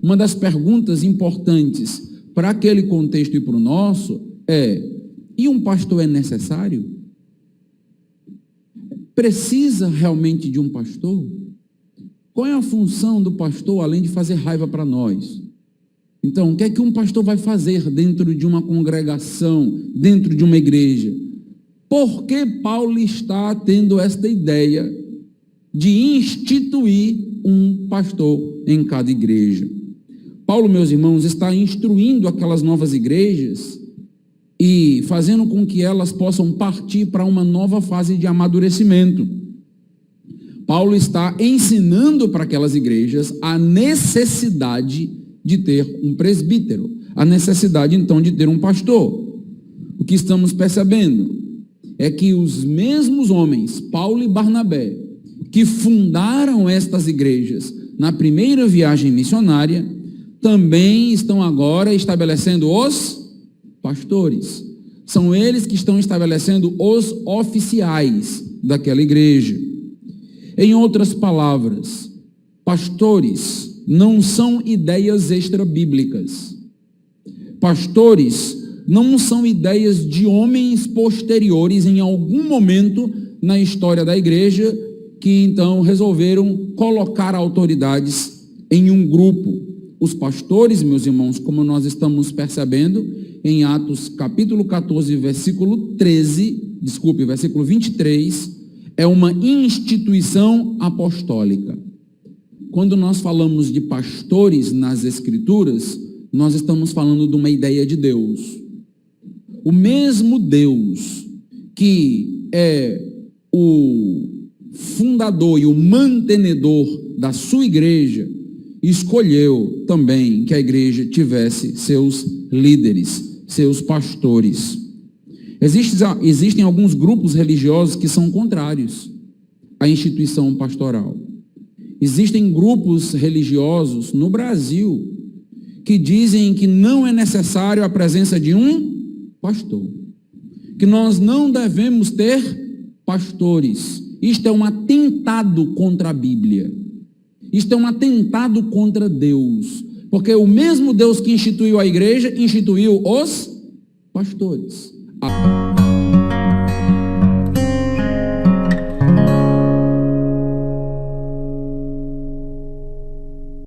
uma das perguntas importantes para aquele contexto e para o nosso e um pastor é necessário? Precisa realmente de um pastor? Qual é a função do pastor, além de fazer raiva para nós? Então, o que é que um pastor vai fazer dentro de uma congregação, dentro de uma igreja? Por que Paulo está tendo esta ideia de instituir um pastor em cada igreja? Paulo, meus irmãos, está instruindo aquelas novas igrejas e fazendo com que elas possam partir para uma nova fase de amadurecimento. Paulo está ensinando para aquelas igrejas a necessidade de ter um presbítero, a necessidade então de ter um pastor. O que estamos percebendo é que os mesmos homens, Paulo e Barnabé, que fundaram estas igrejas na primeira viagem missionária, também estão agora estabelecendo os pastores. São eles que estão estabelecendo os oficiais daquela igreja. Em outras palavras, pastores não são ideias extra-bíblicas. Pastores não são ideias de homens posteriores em algum momento na história da igreja que então resolveram colocar autoridades em um grupo. Os pastores, meus irmãos, como nós estamos percebendo em Atos capítulo 14, versículo 23, é uma instituição apostólica. Quando nós falamos de pastores nas Escrituras, nós estamos falando de uma ideia de Deus. O mesmo Deus que é o fundador e o mantenedor da sua igreja, escolheu também que a igreja tivesse seus líderes, seus pastores. Existem alguns grupos religiosos que são contrários à instituição pastoral. Existem grupos religiosos no Brasil que dizem que não é necessário a presença de um pastor, que nós não devemos ter pastores. Isto é um atentado contra a Bíblia. Isto é um atentado contra Deus, porque o mesmo Deus que instituiu a igreja, instituiu os pastores.